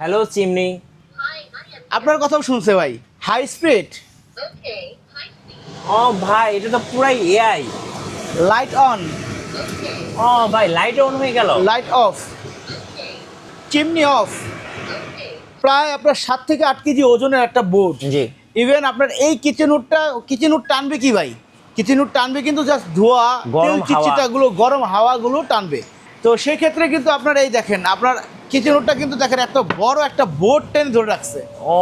Hello chimney. আপনার কথাও শুনছে ভাই। হাই স্পিড, ও ভাই, এটা তো পুরাই এআই। লাইট অন, ও ভাই, লাইট অন হয়ে গেল। Light off, chimney of. প্রায় আপনার 7 থেকে 8 কেজি ওজনের একটা বোর্ড। জি। ইভেন আপনার এই কিচেন উড টানবে কি ভাই? কিচেন উড টানবে কিন্তু জাস্ট ধোয়া, গরম তেল চিটচিটাগুলো, গরম হাওয়াগুলো টানবে। তো সেই ক্ষেত্রে কিন্তু আপনার এই দেখেন, আপনার কিচেন উডটা কিন্তু দেখেন এত বড় একটা বোর্ড টেনে ধরে রাখছে। ও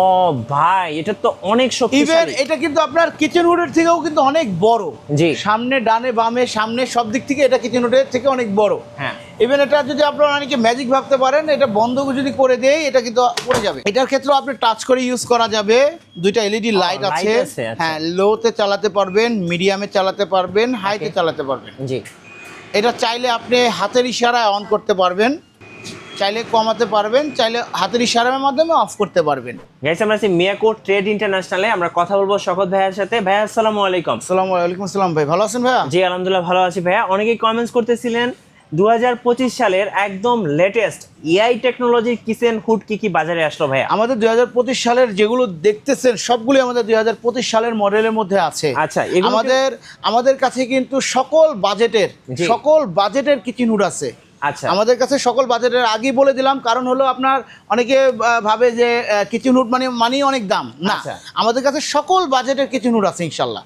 ভাই, এটা তো অনেক ইভেন শক্তিশালী। এটা কিন্তু আপনার কিচেন উডের থেকেও কিন্তু অনেক বড়। জি। সামনে ডানে বামে সামনে সব দিক থেকে এটা কিচেন উডের থেকে অনেক বড়। হ্যাঁ। ইভেন এটা যদি আপনারা অনেকে ম্যাজিক ভাবতে পারেন, এটা বন্ধ যদি করে দেয় এটা কিন্তু পড়ে যাবে। এটার ক্ষেত্রে আপনি টাচ করে ইউজ করা যাবে। দুইটা এলইডি লাইট আছে। আচ্ছা। হ্যাঁ, লোতে চালাতে পারবেন, মিডিয়ামে চালাতে পারবেন, হাইতে চালাতে পারবেন। জি। এটা চাইলে আপনি হাতের ইশারায় অন করতে পারবেন, চাইলে কমাতে পারবেন, চাইলে হাতের ইশারার মাধ্যমে অফ করতে পারবেন। গাইস, আমরা আছি মিয়াকো ট্রেড ইন্টারন্যাশনালে। আমরা কথা বলবো শওকত ভাইয়ের সাথে। ভাইয়া, আসসালামু আলাইকুম। আসসালামু আলাইকুম। আসসালাম ভাই, ভালো আছেন ভাইয়া? জি, আলহামদুলিল্লাহ ভালো আছি ভাইয়া। অনেকেই কমেন্টস করতেছিলেন 2025 সালের একদম লেটেস্ট এআই টেকনোলজির কিচেন হুড কি কি বাজারে আসলো ভাইয়া? আমাদের 2025 সালের যেগুলো দেখতেছেন সবগুলো আমাদের 2025 সালের মডেলের মধ্যে আছে। আচ্ছা, এগুলো আমাদের কাছে কিন্তু সকল বাজেটের কিচেন হুড আছে। আচ্ছা। আমাদের কাছে সকল বাজেটের আগেই বলে দিলাম, কারণ হলো আপনার অনেকে ভাবে যে কিচেন হুড মানে অনেক দাম না। আচ্ছা। আমাদের কাছে সকল বাজেটের কিচেন হুড আছে ইনশাল্লাহ।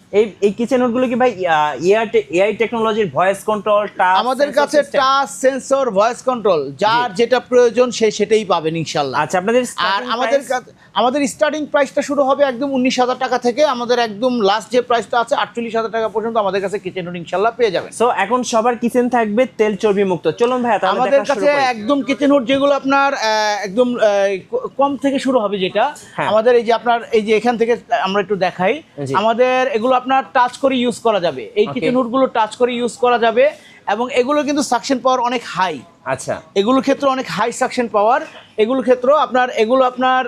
এই কিচেন হুডগুলো কি ভাই এআই টেকনোলজির ভয়েস কন্ট্রোল, টাচ? আমাদের কাছে টাচ সেন্সর, ভয়েস কন্ট্রোল, যার যেটা প্রয়োজন সেটাই পাবেন ইনশাল্লাহ। আচ্ছা, আপনাদের আর আমাদের স্টার্টিং প্রাইসটা শুরু হবে একদম 19,000 টাকা থেকে। আমাদের একদম লাস্ট যে প্রাইসটা আছে 48,000 টাকা পর্যন্ত আমাদের কাছে কিচেন হুড ইনশাল্লাহ পেয়ে যাবেন। সো এখন সবার কিচেন থাকবে তেল চর্বি মুক্ত। চলুন ভাইয়া, তাহলে আমাদের কাছে একদম কিচেন হুড যেগুলো আপনার একদম কম থেকে শুরু হবে, যেটা হ্যাঁ। আমাদের এই যে আপনার এই যে এখান থেকে আমরা একটু দেখাই। জি। আমাদের এগুলো আপনার টাচ করে ইউজ করা যাবে। এই কিচেন হুডগুলো টাচ করে ইউজ করা যাবে এবং এগুলো কিন্তু সাকশন পাওয়ার অনেক হাই। আচ্ছা। এগুলোর ক্ষেত্রে অনেক হাই সাকশন পাওয়ার। এগুলো আপনার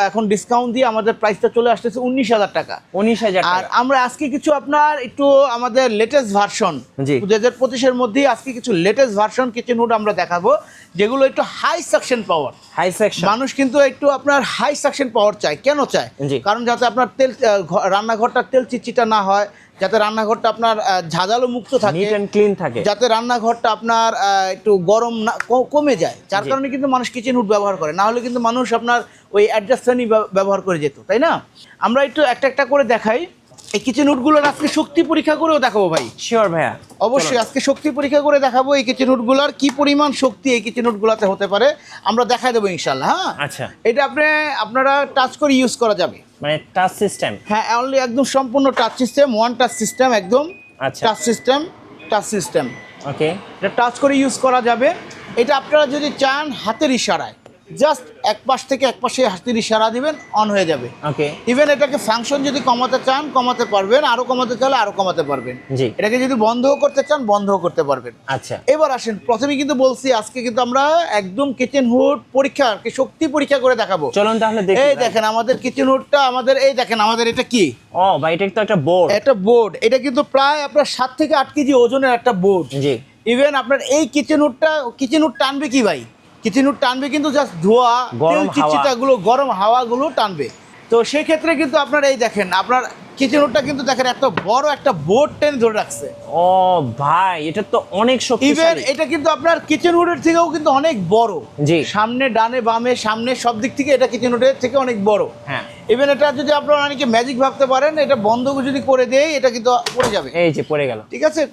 এখন ডিসকাউন্ট দিয়ে আমাদের প্রাইসটা চলে আসতেছে 19,000 টাকা। 19,000 আর টাকা। আমরা আজকে কিছু আপনার একটু আমাদের লেটেস্ট ভার্সন, জি। 2025-এর মধ্যেই আজকে কিছু লেটেস্ট ভার্সন কিচেন হুড আমরা দেখাবো, যেগুলো একটু high suction power. High suction. মানুষ কিন্তু একটু আপনার হাই সাকশন পাওয়ার চায়। কেন চায়? জি। কারণ যাতে আপনার রান্নাঘরটা তেল চিটচিটা না হয়, যাতে রান্নাঘরটা আপনার ঝাঁঝালো মুক্ত থাকে, নিট এন্ড ক্লিন থাকে, যাতে রান্নাঘরটা আপনার একটু গরম না কমে যায়। যার কারণে কিন্তু মানুষ কিচেন হুড ব্যবহার করে। না হলে কিন্তু মানুষ আপনার ওই অ্যাডজাস্টারই ব্যবহার করে যেত, তাই না? আমরা একটু একটা করে দেখাই। এই কিচেন হুডগুলোর আজকে শক্তি পরীক্ষা করেও দেখাবো ভাই। শিওর ভাইয়া, অবশ্যই আজকে শক্তি পরীক্ষা করে দেখাবো এই কিচেন হুডগুলোর কি পরিমাণ শক্তি এই কিচেন হুডগুলোতে হতে পারে, আমরা দেখাই দেবো ইনশাল্লাহ। হ্যাঁ, আচ্ছা। এটা আপনারা টাচ করে ইউজ করা যাবে। মানে টাচ সিস্টেম? হ্যাঁ, অনলি একদম সম্পূর্ণ touch system, one touch system, একদম আচ্ছা। Touch system. ওকে। এটা টাচ করে ইউজ করা যাবে। এটা আপনারা যদি চান হাতের ইশারায় জাস্ট এক পাশ থেকে এক পাশে হাতের ইশারা দিবেন, অন হয়ে যাবে। ওকে। ইভেন এটাকে ফাংশন যদি কমাতে চান কমাতে পারবেন, আরো কমাতে চাইলে আরো কমাতে পারবেন। জি। এটাকে যদি বন্ধও করতে চান বন্ধও করতে পারবেন। আচ্ছা। এবার আসেন, প্রথমে কিন্তু বলছি আজকে কিন্তু আমরা একদম কিচেন হুড পরীক্ষা, শক্তি পরীক্ষা করে দেখাবো। চলুন তাহলে দেখি। এই দেখেন আমাদের কিচেন হুডটা, এই দেখেন আমাদের এটা কি? ও ভাই, এটা তো একটা বোর্ড। একটা বোর্ড। এটা কিন্তু প্রায় আপনার 7 থেকে 8 কেজি ওজনের একটা বোর্ড। জি। ইভেন আপনার এই কিচেন হুড টানবে কি ভাই? কিচেন হুড টানবে কিন্তু জাস্ট ধোয়া, তেল চিটচিটাগুলো, গরম হাওয়াগুলো টানবে। তো সেই ক্ষেত্রে কিন্তু আপনার এই দেখেন, আপনার কিচেন হুডটা কিন্তু দেখেন এত বড় একটা বোর্ড টেনে ধরে রাখছে। ও ভাই, এটা তো অনেক ইভেন শক্তিশালী। এটা কিন্তু আপনার কিচেন হুডের থেকেও কিন্তু অনেক বড়। জি। সামনে ডানে বামে সামনে সব দিক থেকে এটা কিচেন হুডের থেকে অনেক বড়। হ্যাঁ। ইভেন এটা যদি আপনারা অনেকে ম্যাজিক ভাবতে পারেন, এটা বন্ধ যদি করে দেয় এটা কিন্তু পড়ে যাবে। এই যে পড়ে গেল। ঠিক আছে,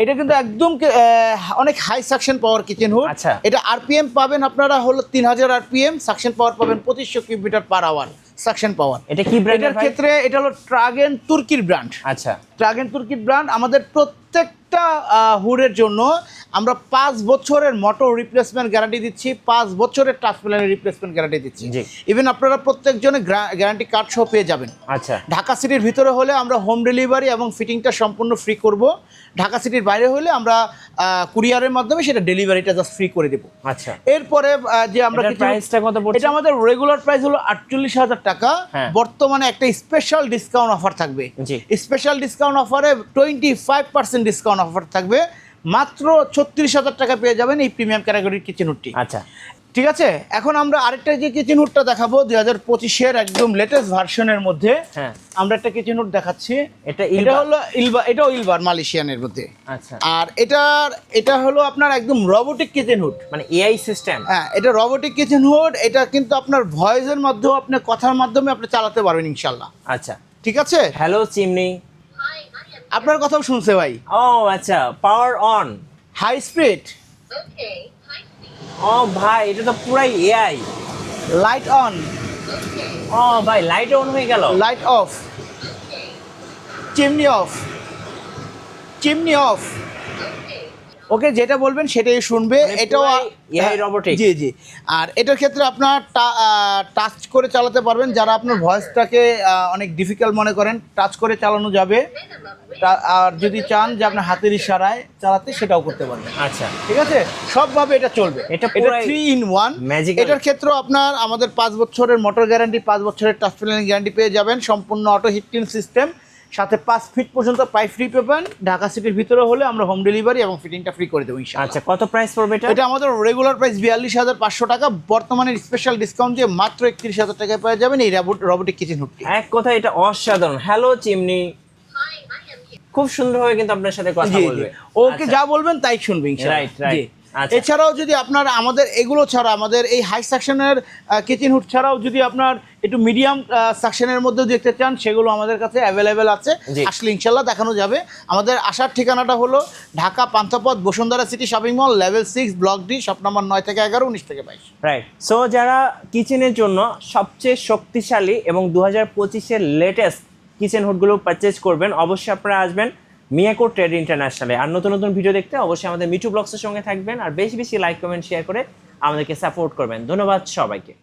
এটা কিন্তু একদম অনেক high suction power kitchen hood. আচ্ছা। এটা আরপিএম পাবেন আপনারা হলো 3000 আরপিএম, সাকশন পাওয়ার পাবেন 2500 cubic metre per hour suction power. এটা কি ব্র্যান্ডের এটার ভাই? ক্ষেত্রে এটা হলো ট্রাগেন তুর্কির ব্র্যান্ড। আচ্ছা। ট্রাগেন তুর্কির ব্র্যান্ড। আমাদের প্রত্যেকটা হুডের জন্য আমরা 5 বছরের মোটর রিপ্লেসমেন্ট গ্যারান্টি দিচ্ছি, 5 বছরের টাচ প্যানেলের রিপ্লেসমেন্ট গ্যারান্টি দিচ্ছি। জি। ইভেন আপনারা প্রত্যেকজনে গ্যারান্টি কার্ড সহ পেয়ে যাবেন। আচ্ছা। ঢাকা সিটির ভিতরে হলে আমরা হোম ডেলিভারি এবং ফিটিংটা সম্পূর্ণ ফ্রি করব। ঢাকা সিটির বাইরে হলে আমরা কুরিয়ারের মাধ্যমে সেটা ডেলিভারিটা জাস্ট ফ্রি করে দেব। আচ্ছা। এরপরে যে আমরা প্রাইসটা কত পড়ছে? এটা আমাদের রেগুলার প্রাইস হলো 48,000 টাকা। হ্যাঁ। বর্তমানে একটা স্পেশাল ডিসকাউন্ট অফার থাকবে। জি। স্পেশাল ডিসকাউন্ট অফারে 25% ডিসকাউন্ট অফার থাকবে। মাত্র 36,000 টাকা পেয়ে যাবেন এই প্রিমিয়াম ক্যাটাগরির কিচেন হুডটি। আচ্ছা। ঠিক আছে, এখন আমরা আরেকটা যে কিচেন হুডটা দেখাবো 2025-এর একদম লেটেস্ট ভার্সনের মধ্যে। হ্যাঁ, আমরা একটা কিচেন হুড দেখাচ্ছি। এটা এটা হলো ইলবা, এটাও ইলবার মালয়েশিয়ানের মধ্যে। আচ্ছা, আর এটা হলো আপনার একদম রোবোটিক কিচেন হুড। মানে এআই সিস্টেম। হ্যাঁ, এটা রোবোটিক কিচেন হুড। এটা কিন্তু আপনার ভয়েসের মাধ্যমে, আপনি কথার মাধ্যমে আপনি চালাতে পারবেন ইনশাল্লাহ। আচ্ছা, ঠিক আছে। Hello chimney. আপনার কথাও শুনছে ভাই। ও আচ্ছা, পাওয়ার অন। High speed. ও ভাই, এটা তো পুরাই এআই। Light on. ও ভাই, লাইট অন হয়ে গেল। Light off. Chimney off. Chimney off. Okay, যেটা বলবেন সেটাই শুনবে। মানে এটাও পুরাই AI robotic। জি জি। আর এটার ক্ষেত্রে আপনার টাচ করে চালাতে পারবেন। যারা আপনার ভয়েসটাকে অনেক ডিফিকাল্ট মনে করেন, টাচ করে চালানো যাবে। আর যদি চান যে আপনার হাতের ইশারায় চালাতে, সেটাও করতে পারবেন। আচ্ছা, ঠিক আছে, সবভাবে এটা চলবে। এটা এটা পুরাই 3-in-1 magical। এটার ক্ষেত্রেও আপনার আমাদের 5 বছরের মোটর গ্যারান্টি, 5 বছরের টাচ প্যানেল গ্যারান্টি পেয়ে যাবেন। সম্পূর্ণ অটো হিট ক্লিন সিস্টেম, সাথে 5 ফিট পর্যন্ত পাইপ ফ্রি পাবেন। ঢাকা সিটির ভিতরে হলে আমরা হোম ডেলিভারি এবং ফিটিংটা ফ্রি করে দেবো ইনশাআল্লাহ। আচ্ছা, কত প্রাইস পড়বে এটা? এটা আমাদের রেগুলার প্রাইস 42,500 টাকা। বর্তমানে স্পেশাল ডিসকাউন্ট দিয়ে মাত্র 31,000 টাকায় পেয়ে যাবেন এই রোবোটিক কিচেন হুডটি। এক কথা এটা অসাধারণ। হ্যালো চিমনি, খুব সুন্দরভাবে কিন্তু আপনার সাথে কথা জি জি, বলবে। ওকে যা বলবেন তাই শুনবে ইনশাআল্লাহ। Right right. জি। আচ্ছা, এছাড়াও যদি আপনার আমাদের এগুলো ছাড়া, আমাদের এই হাই সেকশনের কিচেন হুড ছাড়াও যদি আপনার একটু মিডিয়াম সেকশনের মধ্যে দেখতে চান, সেগুলো আমাদের কাছে অ্যাভেলেবেল আছে। জি। আসলে ইনশাল্লাহ দেখানো যাবে। আমাদের আসার ঠিকানাটা হলো Dhaka Panthapath, Bashundhara city shopping mall, level 6, block D, shop number 9 থেকে 11, 19 থেকে 22। রাইট। সো যারা কিচেনের জন্য সবচেয়ে শক্তিশালী এবং 2025-এর লেটেস্ট কিচেন হুডগুলো পারচেজ করবেন, অবশ্যই আপনারা আসবেন মিয়াকো ট্রেড ইন্টারন্যাশনালে। আর নতুন নতুন ভিডিও দেখতে অবশ্যই আমাদের মিঠু ব্লগসের সঙ্গে থাকবেন, আর বেশি বেশি লাইক কমেন্ট শেয়ার করে আমাদেরকে সাপোর্ট করবেন। ধন্যবাদ সবাইকে।